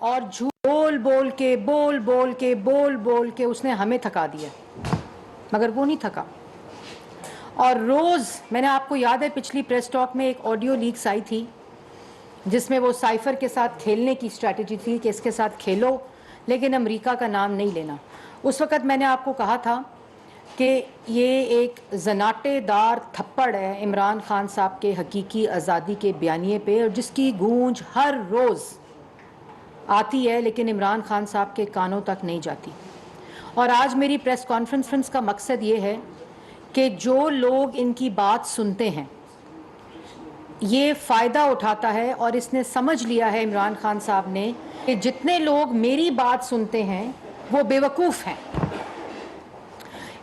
اور بول بول کے اس نے ہمیں تھکا دیا، مگر وہ نہیں تھکا. اور روز میں نے آپ کو یاد ہے پچھلی پریس ٹاک میں ایک آڈیو لیکس آئی تھی جس میں وہ سائفر کے ساتھ کھیلنے کی اسٹریٹجی تھی کہ اس کے ساتھ کھیلو لیکن امریکہ کا نام نہیں لینا. اس وقت میں نے آپ کو کہا تھا کہ یہ ایک زناٹے دار تھپڑ ہے عمران خان صاحب کے حقیقی آزادی کے بیانیے پہ، اور جس کی گونج ہر روز آتی ہے لیکن عمران خان صاحب کے کانوں تک نہیں جاتی. اور آج میری پریس کانفرنس کا مقصد یہ ہے کہ جو لوگ ان کی بات سنتے ہیں یہ فائدہ اٹھاتا ہے، اور اس نے سمجھ لیا ہے عمران خان صاحب نے کہ جتنے لوگ میری بات سنتے ہیں وہ بیوقوف ہیں.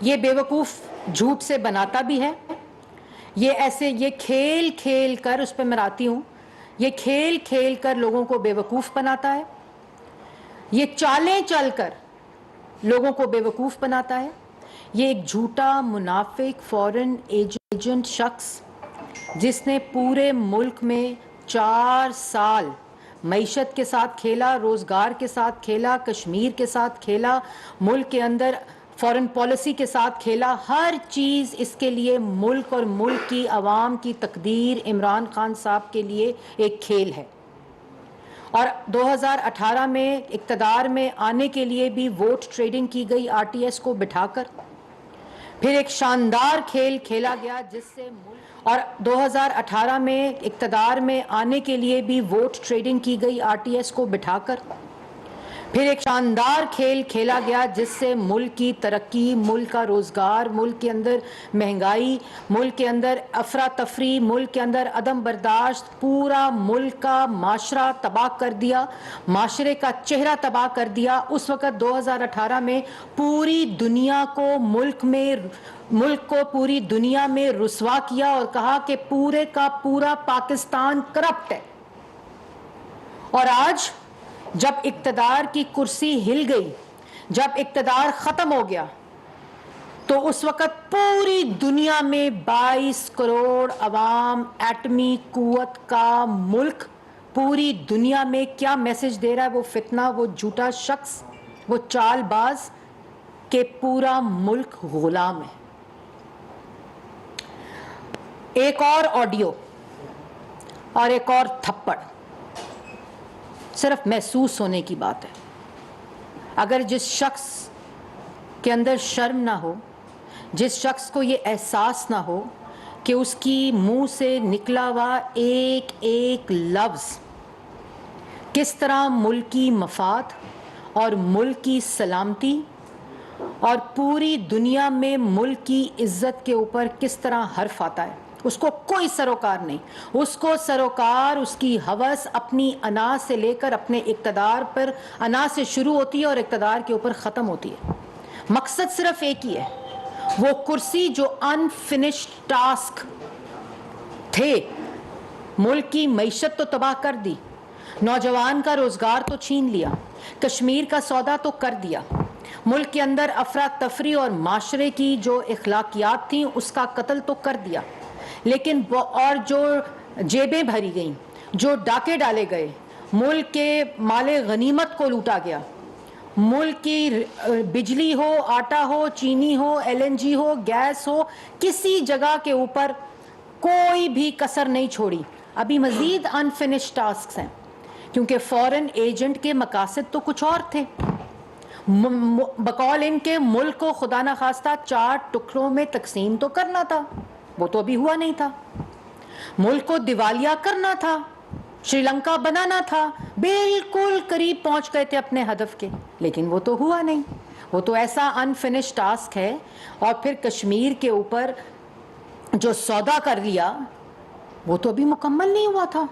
یہ بیوقوف جھوٹ سے بناتا بھی ہے، یہ کھیل کر، اس پہ مراتی ہوں، یہ کھیل کر لوگوں کو بیوقوف بناتا ہے، یہ چالیں چل کر لوگوں کو بیوقوف بناتا ہے. یہ ایک جھوٹا منافق فورن ایجنٹ شخص جس نے پورے ملک میں 4 سال معیشت کے ساتھ کھیلا، روزگار کے ساتھ کھیلا، کشمیر کے ساتھ کھیلا، ملک کے اندر فورن پالیسی کے ساتھ کھیلا، ہر چیز اس کے لیے ملک اور ملک کی عوام کی تقدیر عمران خان صاحب کے لیے ایک کھیل ہے. اور 2018 میں اقتدار میں آنے کے لیے بھی ووٹ ٹریڈنگ کی گئی آر ٹی ایس کو بٹھا کر، پھر ایک شاندار کھیل کھیلا گیا جس سے اور 2018 میں اقتدار میں آنے کے لیے بھی ووٹ ٹریڈنگ کی گئی آر ٹی ایس کو بٹھا کر، پھر ایک شاندار کھیل کھیلا گیا جس سے ملک کی ترقی، ملک کا روزگار، ملک کے اندر مہنگائی، ملک کے اندر افراتفری، ملک کے اندر عدم برداشت، پورا ملک کا معاشرہ تباہ کر دیا، معاشرے کا چہرہ تباہ کر دیا. اس وقت 2018 میں پوری دنیا کو ملک کو پوری دنیا میں رسوا کیا اور کہا کہ پورے کا پورا پاکستان کرپٹ ہے. اور آج جب اقتدار کی کرسی ہل گئی، جب اقتدار ختم ہو گیا، تو اس وقت پوری دنیا میں 22 کروڑ عوام، ایٹمی قوت کا ملک، پوری دنیا میں کیا میسج دے رہا ہے وہ فتنہ، وہ جھوٹا شخص، وہ چال باز، کہ پورا ملک غلام ہے. ایک اور آڈیو اور ایک اور تھپڑ صرف محسوس ہونے کی بات ہے. اگر جس شخص کے اندر شرم نہ ہو، جس شخص کو یہ احساس نہ ہو کہ اس کی منہ سے نکلا ہوا ایک ایک لفظ کس طرح ملکی مفاد اور ملک کی سلامتی اور پوری دنیا میں ملک کی عزت کے اوپر کس طرح حرف آتا ہے، اس کو کوئی سروکار نہیں. اس کو سروکار اس کی ہوس اپنی انا سے لے کر اپنے اقتدار پر، انا سے شروع ہوتی ہے اور اقتدار کے اوپر ختم ہوتی ہے. مقصد صرف ایک ہی ہے، وہ کرسی جو انفنشڈ ٹاسک تھے. ملک کی معیشت تو تباہ کر دی، نوجوان کا روزگار تو چھین لیا، کشمیر کا سودا تو کر دیا، ملک کے اندر افراتفری اور معاشرے کی جو اخلاقیات تھیں اس کا قتل تو کر دیا، لیکن اور جو جیبیں بھری گئیں، جو ڈاکے ڈالے گئے، ملک کے مال غنیمت کو لوٹا گیا، ملک کی بجلی ہو، آٹا ہو، چینی ہو، ایل این جی ہو، گیس ہو، کسی جگہ کے اوپر کوئی بھی کسر نہیں چھوڑی. ابھی مزید انفنشڈ ٹاسکس ہیں کیونکہ فورن ایجنٹ کے مقاصد تو کچھ اور تھے. بقول ان کے ملک کو خدا نخواستہ 4 ٹکڑوں میں تقسیم تو کرنا تھا، وہ تو ابھی ہوا نہیں تھا. ملک کو دیوالیہ کرنا تھا، شری لنکا بنانا تھا، بالکل قریب پہنچ گئے تھے اپنے ہدف کے، لیکن وہ تو ہوا نہیں. وہ تو ایسا انفنشڈ ٹاسک ہے. اور پھر کشمیر کے اوپر جو سودا کر لیا وہ تو ابھی مکمل نہیں ہوا تھا،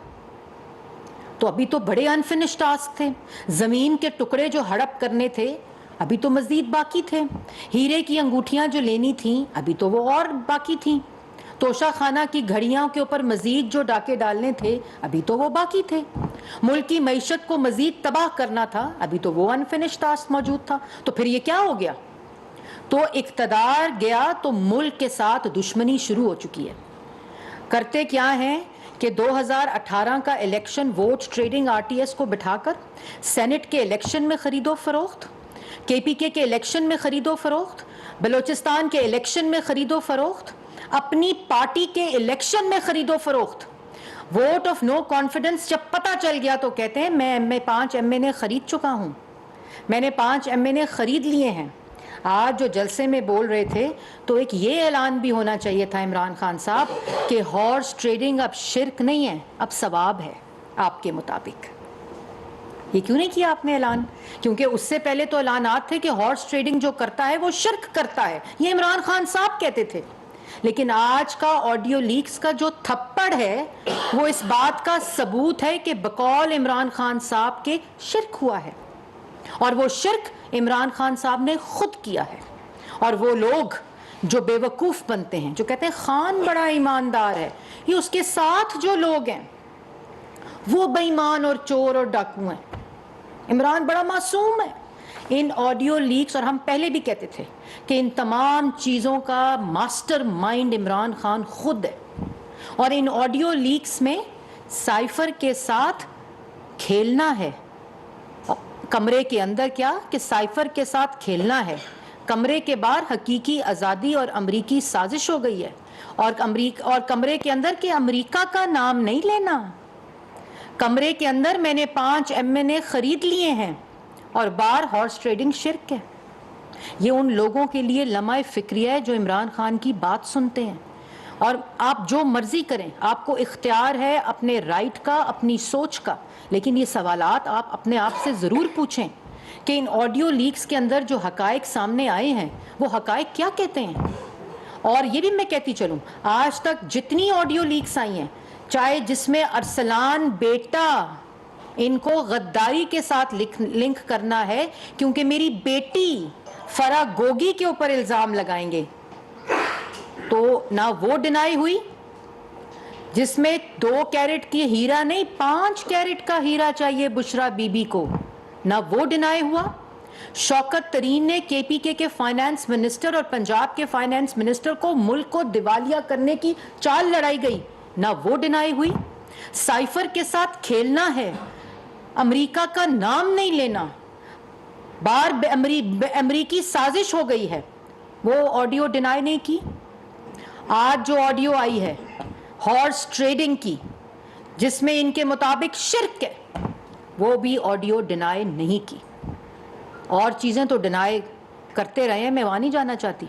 تو ابھی تو بڑے انفنشڈ ٹاسک تھے. زمین کے ٹکڑے جو ہڑپ کرنے تھے ابھی تو مزید باقی تھے. ہیرے کی انگوٹھیاں جو لینی تھیں ابھی تو وہ اور باقی تھیں. توشہ خانہ کی گھڑیاں کے اوپر مزید جو ڈاکے ڈالنے تھے ابھی تو وہ باقی تھے. ملک کی معیشت کو مزید تباہ کرنا تھا، ابھی تو وہ انفنشڈ ٹاسک موجود تھا. تو پھر یہ کیا ہو گیا؟ تو اقتدار گیا تو ملک کے ساتھ دشمنی شروع ہو چکی ہے. کرتے کیا ہیں کہ 2018 کا الیکشن ووٹ ٹریڈنگ RTS کو بٹھا کر سینٹ کے الیکشن میں خرید و فروخت، KPK کے الیکشن میں خرید و فروخت، بلوچستان کے الیکشن میں خرید و فروخت، اپنی پارٹی کے الیکشن میں خرید و فروخت. ووٹ آف نو کانفیڈنس جب پتہ چل گیا تو کہتے ہیں میں 5 MNA خرید چکا ہوں، میں نے 5 MNA خرید لیے ہیں. آج جو جلسے میں بول رہے تھے تو ایک یہ اعلان بھی ہونا چاہیے تھا عمران خان صاحب کہ ہارس ٹریڈنگ اب شرک نہیں ہے، اب ثواب ہے آپ کے مطابق. یہ کیوں نہیں کیا آپ نے اعلان؟ کیونکہ اس سے پہلے تو اعلانات تھے کہ ہارس ٹریڈنگ جو کرتا ہے وہ شرک کرتا ہے، یہ عمران خان صاحب کہتے تھے. لیکن آج کا آڈیو لیکس کا جو تھپڑ ہے وہ اس بات کا ثبوت ہے کہ بقول عمران خان صاحب کے شرک ہوا ہے، اور وہ شرک عمران خان صاحب نے خود کیا ہے. اور وہ لوگ جو بے وقوف بنتے ہیں، جو کہتے ہیں خان بڑا ایماندار ہے، یہ اس کے ساتھ جو لوگ ہیں وہ بے ایمان اور چور اور ڈاکو ہیں. عمران بڑا معصوم ہے. ان آڈیو لیکس، اور ہم پہلے بھی کہتے تھے کہ ان تمام چیزوں کا ماسٹر مائنڈ عمران خان خود ہے. اور ان آڈیو لیکس میں سائفر کے ساتھ کھیلنا ہے. کمرے کے اندر کیا کہ سائفر کے ساتھ کھیلنا ہے، کمرے کے باہر حقیقی آزادی اور امریکی سازش ہو گئی ہے. اور کمرے کے اندر کہ امریکہ کا نام نہیں لینا. کمرے کے اندر میں نے 5 MNA خرید لیے ہیں، اور باہر ہارس ٹریڈنگ شرک ہے. یہ ان لوگوں کے لیے لمحہ فکریہ ہے جو عمران خان کی بات سنتے ہیں. اور آپ جو مرضی کریں، آپ کو اختیار ہے اپنے رائٹ کا، اپنی سوچ کا، لیکن یہ سوالات آپ اپنے آپ سے ضرور پوچھیں کہ ان آڈیو لیکس کے اندر جو حقائق سامنے آئے ہیں وہ حقائق کیا کہتے ہیں. اور یہ بھی میں کہتی چلوں، آج تک جتنی آڈیو لیکس آئی ہیں، چاہے جس میں ارسلان بیٹا ان کو غداری کے ساتھ لنک کرنا ہے کیونکہ میری بیٹی فرا گوگی کے اوپر الزام لگائیں گے، تو نہ وہ ڈینائی ہوئی جس میں 2 کیرٹ کی ہیرا نہیں 5 کیرٹ کا ہیرا چاہیے بشرا بی بی کو، نہ وہ ڈینائی ہوا. شوکت ترین نے KPK کے فائنانس منسٹر اور پنجاب کے فائنانس منسٹر کو ملک کو دیوالیہ کرنے کی چال لڑائی گئی، نہ وہ ڈینائی ہوئی. سائفر کے ساتھ کھیلنا ہے، امریکہ کا نام نہیں لینا، باہر امریکی سازش ہو گئی ہے، وہ آڈیو ڈینائی نہیں کی. آج جو آڈیو آئی ہے ہارس ٹریڈنگ کی جس میں ان کے مطابق شرک ہے، وہ بھی آڈیو ڈینائی نہیں کی. اور چیزیں تو ڈینائی کرتے رہے ہیں، میں وہاں نہیں جانا چاہتی.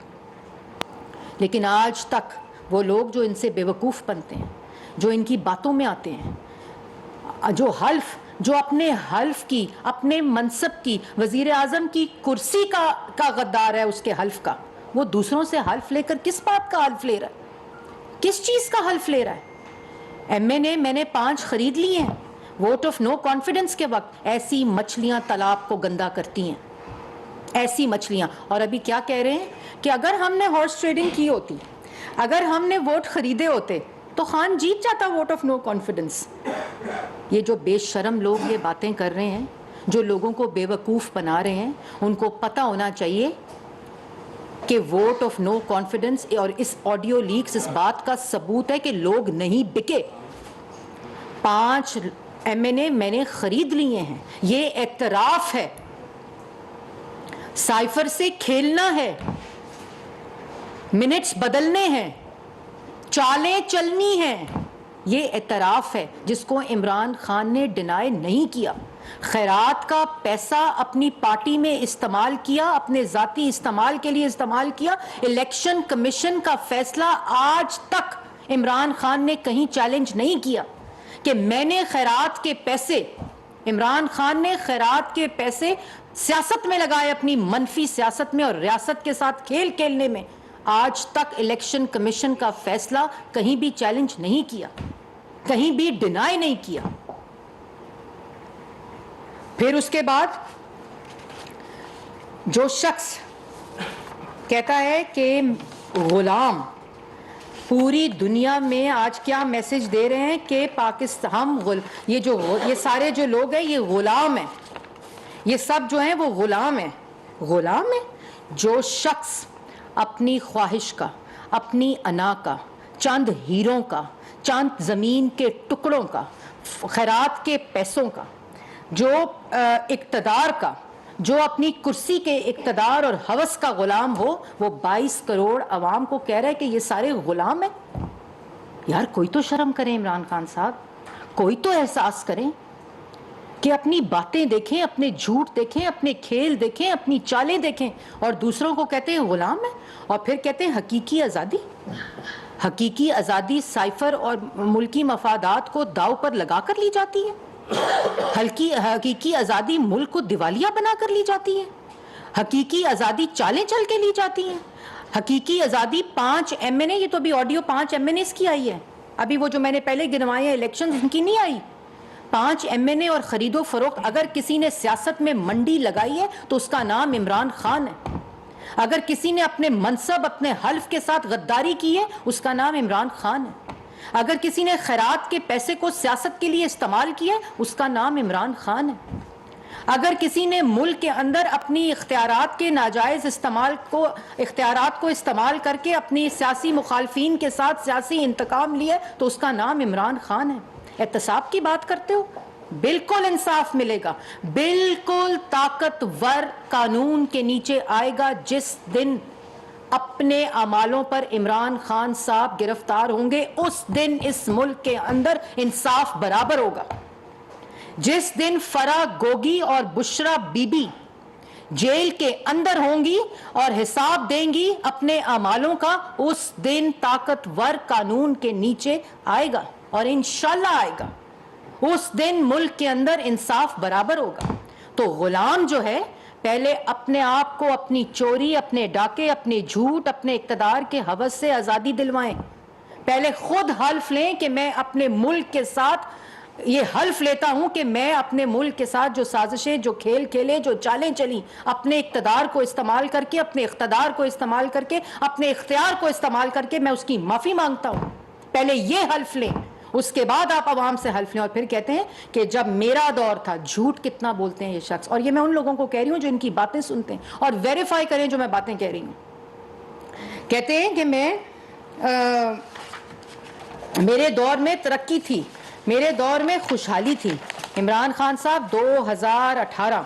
لیکن آج تک وہ لوگ جو ان سے بے وقوف بنتے ہیں، جو ان کی باتوں میں آتے ہیں، جو اپنے حلف کی، اپنے منصب کی، وزیر اعظم کی کرسی کا غدار ہے، اس کے حلف کا، وہ دوسروں سے حلف لے کر کس بات کا حلف لے رہا ہے؟ کس چیز کا حلف لے رہا ہے؟ MNA میں نے 5 خرید لیے ہیں ووٹ آف نو کانفیڈنس کے وقت. ایسی مچھلیاں تالاب کو گندا کرتی ہیں، ایسی مچھلیاں. اور ابھی کیا کہہ رہے ہیں کہ اگر ہم نے ہارس ٹریڈنگ کی ہوتی، اگر ہم نے ووٹ خریدے ہوتے تو خان جیت جاتا ووٹ آف نو کانفیڈنس. یہ جو بے شرم لوگ یہ باتیں کر رہے ہیں، جو لوگوں کو بے وقوف بنا رہے ہیں، ان کو پتہ ہونا چاہیے کہ ووٹ آف نو کانفیڈنس اور اس آڈیو لیکس اس بات کا ثبوت ہے کہ لوگ نہیں بکے. 5 MNA میں نے خرید لیے ہیں، یہ اعتراف ہے. سائفر سے کھیلنا ہے، منٹس بدلنے ہیں، چالیں چلنی ہیں، یہ اعتراف ہے جس کو عمران خان نے ڈینائی نہیں کیا. خیرات کا پیسہ اپنی پارٹی میں استعمال کیا، اپنے ذاتی استعمال کے لیے استعمال کیا. الیکشن کمیشن کا فیصلہ آج تک عمران خان نے کہیں چیلنج نہیں کیا کہ میں نے خیرات کے پیسے، عمران خان نے خیرات کے پیسے سیاست میں لگائے، اپنی منفی سیاست میں اور ریاست کے ساتھ کھیلنے میں. آج تک الیکشن کمیشن کا فیصلہ کہیں بھی چیلنج نہیں کیا، کہیں بھی ڈینائی نہیں کیا. پھر اس کے بعد جو شخص کہتا ہے کہ غلام، پوری دنیا میں آج کیا میسج دے رہے ہیں کہ پاکستان یہ سارے جو لوگ ہیں یہ غلام ہیں، یہ سب جو ہیں وہ غلام ہیں. غلام ہیں جو شخص اپنی خواہش کا، اپنی انا کا، چند ہیروں کا، چند زمین کے ٹکڑوں کا، خیرات کے پیسوں کا، جو اقتدار کا، جو اپنی کرسی کے اقتدار اور ہوس کا غلام ہو، وہ 22 کروڑ عوام کو کہہ رہے کہ یہ سارے غلام ہیں. یار کوئی تو شرم کریں عمران خان صاحب، کوئی تو احساس کریں کہ اپنی باتیں دیکھیں، اپنے جھوٹ دیکھیں، اپنے کھیل دیکھیں، اپنی چالیں دیکھیں، اور دوسروں کو کہتے ہیں غلام ہیں، اور پھر کہتے ہیں حقیقی آزادی. حقیقی آزادی سائفر اور ملکی مفادات کو داؤ پر لگا کر لی جاتی ہے. حقیقی آزادی ملک کو دیوالیہ بنا کر لی جاتی ہے. حقیقی آزادی چالیں چل کے لی جاتی ہیں. حقیقی آزادی 5 MNA، یہ تو ابھی آڈیو 5 MNAs کی آئی ہے، ابھی وہ جو میں نے پہلے گنوائے ہیں الیکشن ان کی نہیں آئی. 5 MNA اور خرید و فروخت. اگر کسی نے سیاست میں منڈی لگائی ہے تو اس کا نام عمران خان ہے. اگر کسی نے اپنے منصب، اپنے حلف کے ساتھ غداری کی ہے، اس کا نام عمران خان ہے. اگر کسی نے خیرات کے پیسے کو سیاست کے لیے استعمال کیا ہے، اس کا نام عمران خان ہے. اگر کسی نے ملک کے اندر اپنی اختیارات کے ناجائز اختیارات کو استعمال کر کے اپنی سیاسی مخالفین کے ساتھ سیاسی انتقام لیا ہے، تو اس کا نام عمران خان ہے. احتساب کی بات کرتے ہو، بالکل انصاف ملے گا، بالکل طاقتور قانون کے نیچے آئے گا جس دن اپنے اعمالوں پر عمران خان صاحب گرفتار ہوں گے. اس دن اس ملک کے اندر انصاف برابر ہوگا. جس دن فرح گوگی اور بشرا بی بی جیل کے اندر ہوں گی اور حساب دیں گی اپنے اعمالوں کا، اس دن طاقتور قانون کے نیچے آئے گا، اور انشاءاللہ آئے گا. اس دن ملک کے اندر انصاف برابر ہوگا. تو غلام جو ہے، پہلے اپنے آپ کو اپنی چوری، اپنے ڈاکے، اپنے جھوٹ، اپنے اقتدار کے ہوس سے آزادی دلوائیں. پہلے خود حلف لیں کہ میں اپنے ملک کے ساتھ یہ حلف لیتا ہوں کہ میں اپنے ملک کے ساتھ جو سازشیں، جو کھیل کھیلے، جو چالیں چلی، اپنے اقتدار کو استعمال کر کے، اپنے اقتدار کو استعمال کر کے، اپنے اختیار کو استعمال کر کے میں اس کی معافی مانگتا ہوں. پہلے یہ حلف لیں، اس کے بعد آپ عوام سے حلف لیں. اور پھر کہتے ہیں کہ جب میرا دور تھا. جھوٹ کتنا بولتے ہیں یہ شخص. اور یہ میں ان لوگوں کو کہہ رہی ہوں جو ان کی باتیں سنتے ہیں اور ویریفائی کریں جو میں باتیں کہہ رہی ہوں. کہتے ہیں کہ میرے دور میں ترقی تھی، میرے دور میں خوشحالی تھی. عمران خان صاحب 2018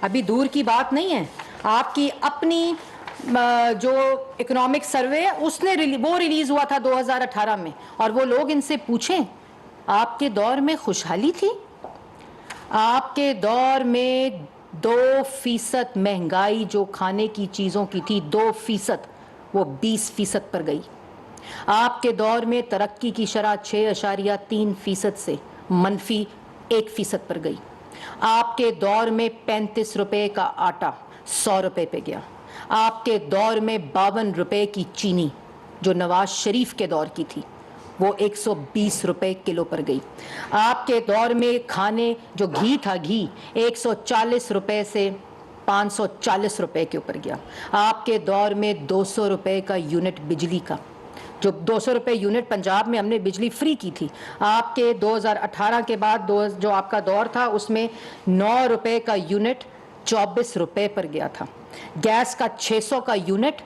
ابھی دور کی بات نہیں ہے. آپ کی اپنی جو اکنامک سروے اس نے وہ ریلیز ہوا تھا 2018 میں، اور وہ لوگ ان سے پوچھیں آپ کے دور میں خوشحالی تھی؟ آپ کے دور میں 2% مہنگائی جو کھانے کی چیزوں کی تھی 2%، وہ 20% پر گئی. آپ کے دور میں ترقی کی شرح 6.3% سے -1% پر گئی. آپ کے دور میں 35 روپے کا آٹا 100 روپے پہ گیا. آپ کے دور میں 52 روپے کی چینی جو نواز شریف کے دور کی تھی وہ 120 روپے کلو پر گئی. آپ کے دور میں کھانے جو گھی تھا، گھی 140 روپے سے 540 روپے کے اوپر گیا. آپ کے دور میں 200 روپے کا یونٹ بجلی کا، جو 200 روپے یونٹ پنجاب میں ہم نے بجلی فری کی تھی. آپ کے 2018 کے بعد جو آپ کا دور تھا اس میں 9 روپے کا یونٹ 24 روپے پر گیا تھا. گیس کا 600 کا یونٹ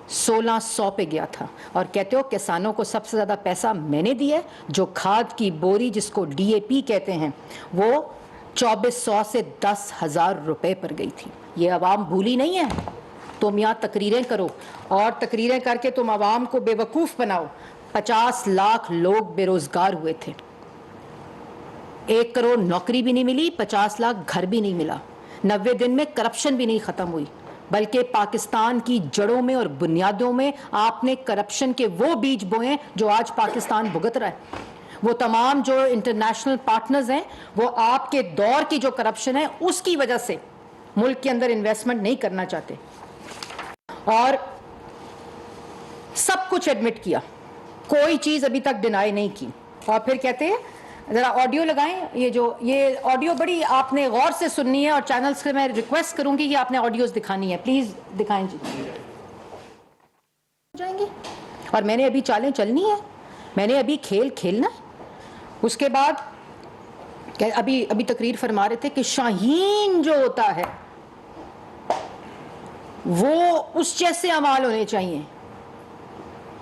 1600 پہ گیا تھا. اور کہتے ہو کسانوں کو سب سے زیادہ پیسہ میں نے دیا ہے. جو کھاد کی بوری جس کو DAP کہتے ہیں وہ 2400 سے 10,000 روپے پر گئی تھی. یہ عوام بھولی نہیں ہے. تم یہاں تقریریں کرو اور تقریریں کر کے تم عوام کو بے وقوف بناؤ. 50 لاکھ لوگ بے روزگار ہوئے تھے. 1 کروڑ نوکری بھی نہیں ملی، 50 لاکھ گھر بھی نہیں ملا. 90 دن میں کرپشن بھی نہیں ختم ہوئی، بلکہ پاکستان کی جڑوں میں اور بنیادوں میں آپ نے کرپشن کے وہ بیج بوئے جو آج پاکستان بھگت رہا ہے. وہ تمام جو انٹرنیشنل پارٹنرز ہیں وہ آپ کے دور کی جو کرپشن ہے اس کی وجہ سے ملک کے اندر انویسٹمنٹ نہیں کرنا چاہتے. اور سب کچھ ایڈمٹ کیا، کوئی چیز ابھی تک ڈینائی نہیں کی. اور پھر کہتے ہیں ذرا آڈیو لگائیں. یہ آڈیو بڑی آپ نے غور سے سننی ہے، اور چینلز سے میں ریکویسٹ کروں گی کہ آپ نے آڈیوز دکھانی ہے. پلیز دکھائیں جی. جائیں گے. اور میں نے ابھی چالیں چلنی ہے، میں نے ابھی کھیل کھیلنا ہے. اس کے بعد ابھی تقریر فرما رہے تھے کہ شاہین جو ہوتا ہے وہ اس جیسے اعمال ہونے چاہیے.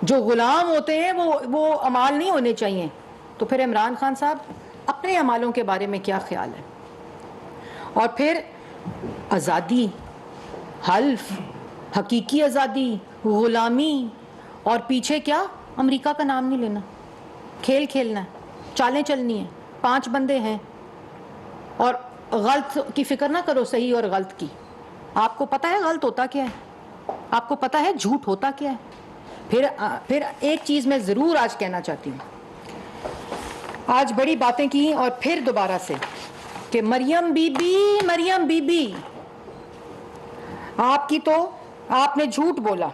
جو غلام ہوتے ہیں وہ اعمال نہیں ہونے چاہیے. تو پھر عمران خان صاحب اپنے اعمالوں کے بارے میں کیا خیال ہے؟ اور پھر آزادی، حلف، حقیقی آزادی، غلامی، اور پیچھے کیا؟ امریکہ کا نام نہیں لینا. کھیل کھیلنا ہے، چالیں چلنی ہیں، 5 بندے ہیں، اور غلط کی فکر نہ کرو، صحیح اور غلط کی. آپ کو پتہ ہے غلط ہوتا کیا ہے؟ آپ کو پتہ ہے جھوٹ ہوتا کیا ہے؟ پھر ایک چیز میں ضرور آج کہنا چاہتی ہوں. آج بڑی باتیں کی اور پھر دوبارہ سے کہ مریم بی بی آپ کی تو آپ نے جھوٹ بولا.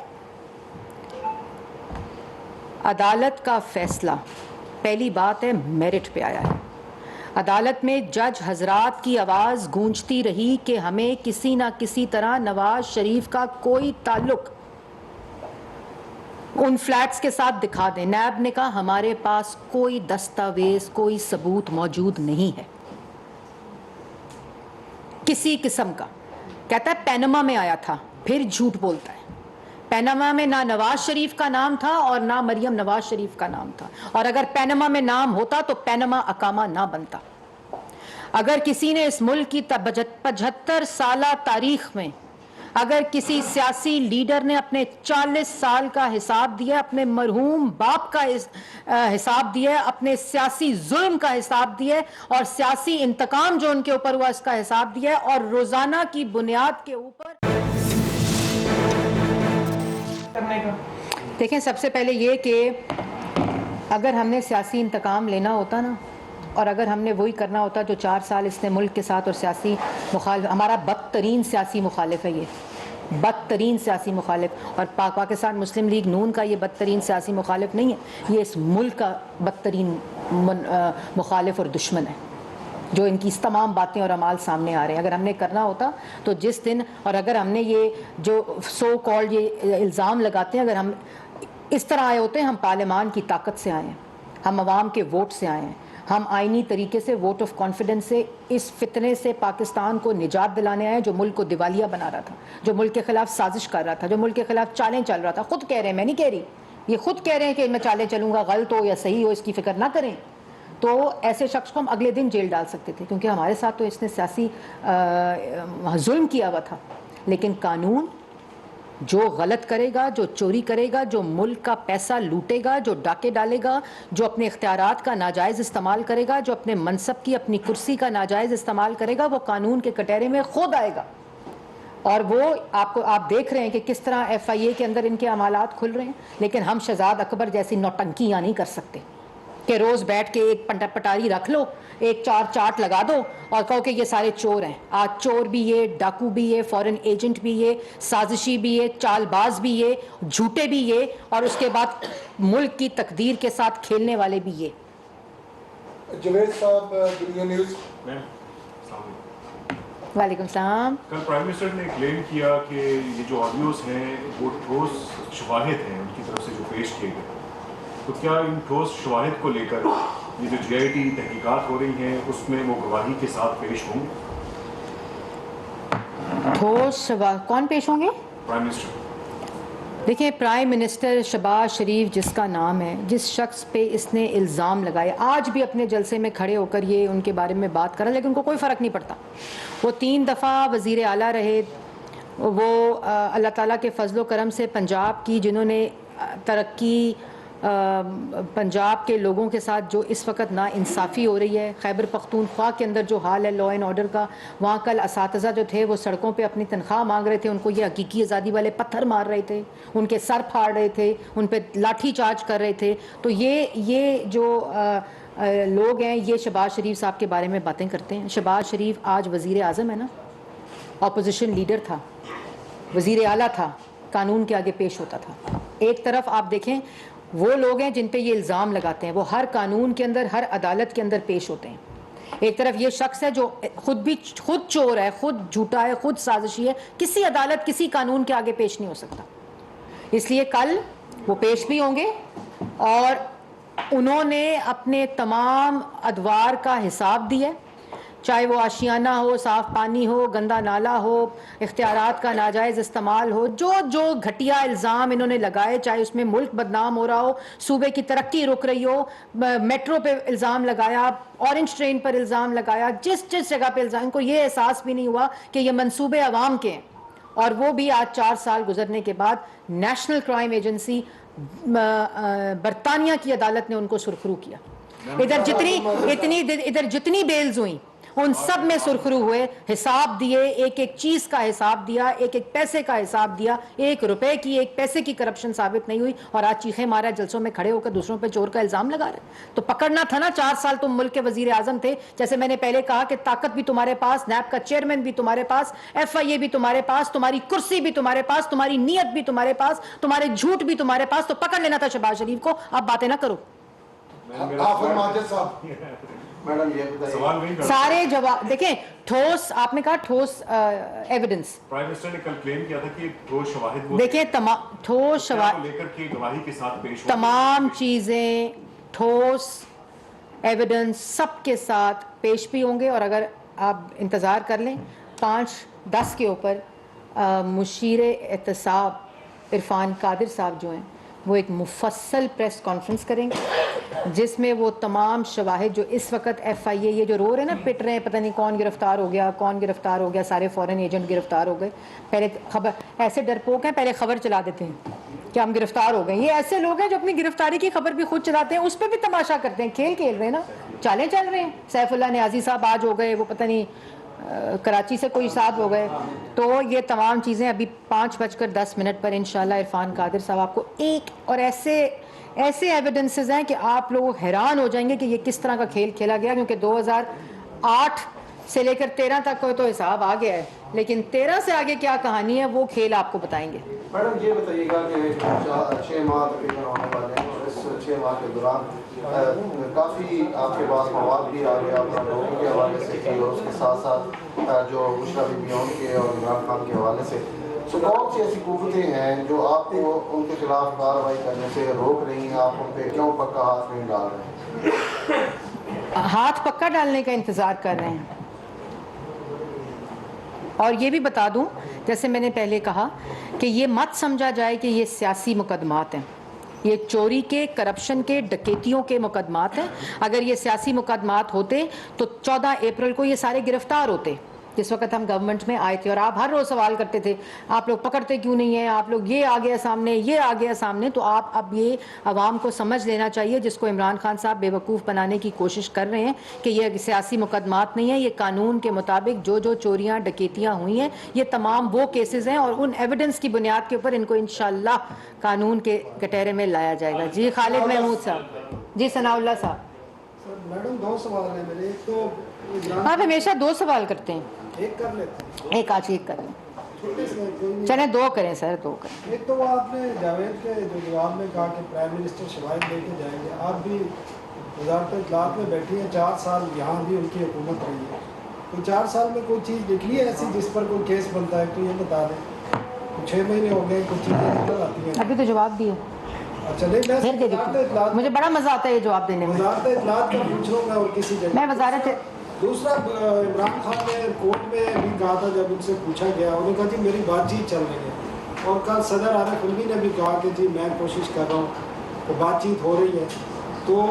عدالت کا فیصلہ پہلی بات ہے میرٹ پہ آیا ہے. عدالت میں جج حضرات کی آواز گونجتی رہی کہ ہمیں کسی نہ کسی طرح نواز شریف کا کوئی تعلق ان فلیٹس کے ساتھ دکھا دیں. نیب نے کہا ہمارے پاس کوئی دستاویز، کوئی ثبوت موجود نہیں ہے کسی قسم کا. کہتا ہے پینما میں آیا تھا، پھر جھوٹ بولتا ہے. پینما میں نہ نواز شریف کا نام تھا اور نہ مریم نواز شریف کا نام تھا، اور اگر پینما میں نام ہوتا تو پینما اقامہ نہ بنتا. اگر کسی نے اس ملک کی 75 سالہ تاریخ میں اگر کسی سیاسی لیڈر نے اپنے 40 سال کا حساب دیا، اپنے مرحوم باپ کا حساب دیا، اپنے سیاسی ظلم کا حساب دیا اور سیاسی انتقام جو ان کے اوپر ہوا اس کا حساب دیا، اور روزانہ کی بنیاد کے اوپر دیکھیں، سب سے پہلے یہ کہ اگر ہم نے سیاسی انتقام لینا ہوتا نا، اور اگر ہم نے وہی کرنا ہوتا جو 4 سال اس نے ملک کے ساتھ اور سیاسی مخالف، ہمارا بدترین سیاسی مخالف ہے، یہ بدترین سیاسی مخالف، اور پاکستان مسلم لیگ نون کا یہ بدترین سیاسی مخالف نہیں ہے، یہ اس ملک کا بدترین مخالف اور دشمن ہے، جو ان کی تمام باتیں اور اعمال سامنے آ رہے ہیں. اگر ہم نے کرنا ہوتا تو جس دن، اور اگر ہم نے یہ جو سو کالڈ یہ الزام لگاتے ہیں، اگر ہم اس طرح آئے ہوتے ہیں، ہم پارلیمان کی طاقت سے آئے ہیں، ہم عوام کے ووٹ سے آئے ہیں، ہم آئینی طریقے سے ووٹ آف کانفیڈنس سے اس فتنے سے پاکستان کو نجات دلانے آئے جو ملک کو دیوالیہ بنا رہا تھا، جو ملک کے خلاف سازش کر رہا تھا، جو ملک کے خلاف چالیں چل رہا تھا. خود کہہ رہے ہیں، میں نہیں کہہ رہی، یہ خود کہہ رہے ہیں کہ میں چالیں چلوں گا، غلط ہو یا صحیح ہو اس کی فکر نہ کریں. تو ایسے شخص کو ہم اگلے دن جیل ڈال سکتے تھے، کیونکہ ہمارے ساتھ تو اس نے سیاسی ظلم کیا ہوا تھا. لیکن قانون جو غلط کرے گا، جو چوری کرے گا، جو ملک کا پیسہ لوٹے گا، جو ڈاکے ڈالے گا، جو اپنے اختیارات کا ناجائز استعمال کرے گا، جو اپنے منصب کی، اپنی کرسی کا ناجائز استعمال کرے گا، وہ قانون کے کٹہرے میں خود آئے گا. اور وہ آپ دیکھ رہے ہیں کہ کس طرح ایف آئی اے کے اندر ان کے عمالات کھل رہے ہیں. لیکن ہم شہزاد اکبر جیسی نوٹنکیاں نہیں کر سکتے کہ روز بیٹھ کے ایک پٹاری رکھ لو، ایک 4 چارٹ لگا دو اور کہو کہ یہ سارے چور ہیں. آج چور بھی یہ، ڈاکو بھی یہ، فورن ایجنٹ بھی یہ، سازشی بھی یہ، چال باز بھی یہ، جھوٹے بھی یہ، اور اس کے بعد ملک کی تقدیر کے ساتھ کھیلنے والے بھی یہ. جوید صاحب، دنیا نیوز. وعلیکم السلام. کل پرائم منسٹر نے کلیم کیا کہ یہ جو آڈیوز ہیں وہ ٹھوس شواہد ہیں ان کی طرف سے جو پیش کیے گئے، تو کیا ان ٹھوس شواہد کو لے کر یہ جو جی آئی ٹی تحقیقات ہو رہی ہیں اس میں وہ گواہی کے ساتھ پیش ہوں؟ ٹھوس شواہد کون پیش ہوں گے؟ Prime minister. دیکھیں، پرائم منسٹر شہباز شریف جس کا نام ہے، جس شخص پہ اس نے الزام لگائے، آج بھی اپنے جلسے میں کھڑے ہو کر یہ ان کے بارے میں بات کر رہا ہے، لیکن ان کو کوئی فرق نہیں پڑتا. وہ 3 دفعہ وزیر اعلیٰ رہے، وہ اللہ تعالیٰ کے فضل و کرم سے پنجاب کی جنہوں نے ترقی، پنجاب کے لوگوں کے ساتھ جو اس وقت نا انصافی ہو رہی ہے، خیبر پختونخوا کے اندر جو حال ہے لا اینڈ آرڈر کا، وہاں کل اساتذہ جو تھے وہ سڑکوں پہ اپنی تنخواہ مانگ رہے تھے، ان کو یہ حقیقی آزادی والے پتھر مار رہے تھے، ان کے سر پھاڑ رہے تھے، ان پہ لاٹھی چارج کر رہے تھے. تو یہ جو لوگ ہیں یہ شہباز شریف صاحب کے بارے میں باتیں کرتے ہیں. شہباز شریف آج وزیر اعظم ہے نا، اپوزیشن لیڈر تھا، وزیر اعلیٰ تھا، قانون کے آگے پیش ہوتا تھا. ایک طرف آپ دیکھیں وہ لوگ ہیں جن پہ یہ الزام لگاتے ہیں، وہ ہر قانون کے اندر، ہر عدالت کے اندر پیش ہوتے ہیں. ایک طرف یہ شخص ہے جو خود چور ہے، خود جھوٹا ہے، خود سازشی ہے، کسی عدالت، کسی قانون کے آگے پیش نہیں ہو سکتا. اس لیے کل وہ پیش بھی ہوں گے اور انہوں نے اپنے تمام ادوار کا حساب دیا. چاہے وہ آشیانہ ہو, صاف پانی ہو, گندا نالا ہو, اختیارات کا ناجائز استعمال ہو, جو گھٹیا الزام انہوں نے لگائے, چاہے اس میں ملک بدنام ہو رہا ہو, صوبے کی ترقی رک رہی ہو, میٹرو پہ الزام لگایا, اورنج ٹرین پر الزام لگایا, جس جگہ پہ الزام, ان کو یہ احساس بھی نہیں ہوا کہ یہ منصوبے عوام کے ہیں. اور وہ بھی آج 4 سال گزرنے کے بعد نیشنل کرائم ایجنسی برطانیہ کی عدالت نے ان کو سرخرو کیا. ادھر جتنی بیلز ہوئیں ان سب میں سرخرو ہوئے, حساب دیے, ایک ایک چیز کا حساب دیا, ایک ایک پیسے کا حساب دیا, 1 روپے کی 1 پیسے کی کرپشن ثابت نہیں ہوئی, اور آج چیخیں مارا جلسوں میں کھڑے ہو کر دوسروں پہ چور کا الزام لگا رہے. تو پکڑنا تھا نا, 4 سال تم ملک کے وزیر اعظم تھے. جیسے میں نے پہلے کہا کہ طاقت بھی تمہارے پاس, نیب کا چیئرمین بھی تمہارے پاس, FIA بھی تمہارے پاس, تمہاری کرسی بھی تمہارے پاس, تمہاری نیت بھی تمہارے پاس, تمہارے جھوٹ بھی تمہارے پاس, تو پکڑ لینا تھا شہباز شریف کو. اب باتیں نہ کرو. آفر ماجد صاحب میڈم یہ سوال نہیں کرتا. سارے جواب دیکھیں, ٹھوس, آپ نے کہا ٹھوس ایویڈنس. پرائم منسٹر نے کل کلیم کیا تھا کہ ٹھوس شواہد وہ دیکھیں ٹھوس شواہد لے کر کے گواہی کے ساتھ پیش ہو, تمام چیزیں ٹھوس ایویڈنس سب کے ساتھ پیش بھی ہوں گے. اور اگر آپ انتظار کر لیں 5-10 کے اوپر مشیر احتساب عرفان قادر صاحب جو ہیں وہ ایک مفصل پریس کانفرنس کریں گے جس میں وہ تمام شواہد جو اس وقت FIA یہ جو رو رہے ہیں نا, پٹ رہے ہیں, پتہ نہیں کون گرفتار ہو گیا, کون گرفتار ہو گیا, سارے فورن ایجنٹ گرفتار ہو گئے. پہلے خبر, ایسے ڈرپوک ہیں, پہلے خبر چلا دیتے ہیں کہ ہم گرفتار ہو گئے. یہ ایسے لوگ ہیں جو اپنی گرفتاری کی خبر بھی خود چلاتے ہیں, اس پہ بھی تماشا کرتے ہیں. کھیل رہے ہیں نا, چالیں چل رہے ہیں. سیف اللہ نیازی صاحب آج ہو گئے, وہ پتہ نہیں کراچی سے کوئی صاحب ہو گئے. تو یہ تمام چیزیں ابھی 5:10 پر انشاءاللہ عرفان قادر صاحب آپ کو ایک اور ایسے ایویڈنسز ہیں کہ آپ لوگ حیران ہو جائیں گے کہ یہ کس طرح کا کھیل کھیلا گیا. کیونکہ 2008 سے لے کر 13 تک کو تو حساب آ گیا ہے, لیکن 13 سے آگے کیا کہانی ہے وہ کھیل آپ کو بتائیں گے. میڈم یہ بتائیے گا کہ 6 ماہ تقریباً ہونے والے ہیں, اور اس 6 ماہ کے دوران کافی آپ کے پاس مواد بھی آ گیا لوگوں کے حوالے سے کی, اور اس کے ساتھ ساتھ جو بشریٰ بی بی کے اور عمران خان کے حوالے سے. سو کون سی ایسی قوتیں ہیں جو آپ کو ان کے خلاف کارروائی کرنے سے روک رہی ہیں؟ آپ ان پہ کیوں پکا ہاتھ نہیں ڈال رہے ہیں؟ ہاتھ پکا ڈالنے کا انتظار کر رہے ہیں. اور یہ بھی بتا دوں, جیسے میں نے پہلے کہا کہ یہ مت سمجھا جائے کہ یہ سیاسی مقدمات ہیں. یہ چوری کے, کرپشن کے, ڈکیتیوں کے مقدمات ہیں. اگر یہ سیاسی مقدمات ہوتے تو 14 اپریل کو یہ سارے گرفتار ہوتے جس وقت ہم گورنمنٹ میں آئے تھے. اور آپ ہر روز سوال کرتے تھے آپ لوگ پکڑتے کیوں نہیں ہیں, آپ لوگ یہ آ گیا سامنے, یہ آ گیا سامنے. تو آپ اب یہ عوام کو سمجھ لینا چاہیے, جس کو عمران خان صاحب بے وقوف بنانے کی کوشش کر رہے ہیں, کہ یہ سیاسی مقدمات نہیں ہیں. یہ قانون کے مطابق جو چوریاں ڈکیتیاں ہوئی ہیں یہ تمام وہ کیسز ہیں, اور ان ایویڈنس کی بنیاد کے اوپر ان کو انشاءاللہ قانون کے کٹہرے میں لایا جائے گا. جی خالد محمود صاحب. جی ثناء اللہ صاحب. میڈم 2 سوال ہیں میرے. ایک تو آپ ہمیشہ 2 سوال کرتے ہیں, ایک کر لیتے ہیں, ایک آج ایک کر لیں. چھوٹے سے کوئی نہیں. چلیں 2 کریں سر, 2 کریں. ایک تو وہ آپ نے جاوید کے جو جواب میں کہا کہ پرائم منسٹر شواہد لے کے جائیں گے. آپ بھی وزارت اطلاعات میں بیٹھی ہیں, 4 سال یہاں بھی ان کی حکومت رہی ہے. تو 4 سال میں کوئی چیز نکلی ہے ایسی جس پر کوئی کیس بنتا ہے تو یہ بتا دیں. 6 مہینے ہو گئے, کچھ چیزیں نکل آتی ہیں. ابھی تو جواب دیے. اچھا نہیں, میں وزارت اطلاعات, مجھے بڑا مزہ آتا ہے یہ جواب دینے میں. وزارت اطلاعات کا پوچھ رہا ہوں میں, اور کسی جگہ. میں وزارت. دوسرا عمران خان نے کورٹ میں بھی کہا تھا, جب ان سے پوچھا گیا, انہوں نے کہا جی میری بات چیت چل رہی ہے. اور کل صدر عارف علوی نے بھی کہا کہ جی میں کوشش کر رہا ہوں, تو بات چیت ہو رہی ہے. تو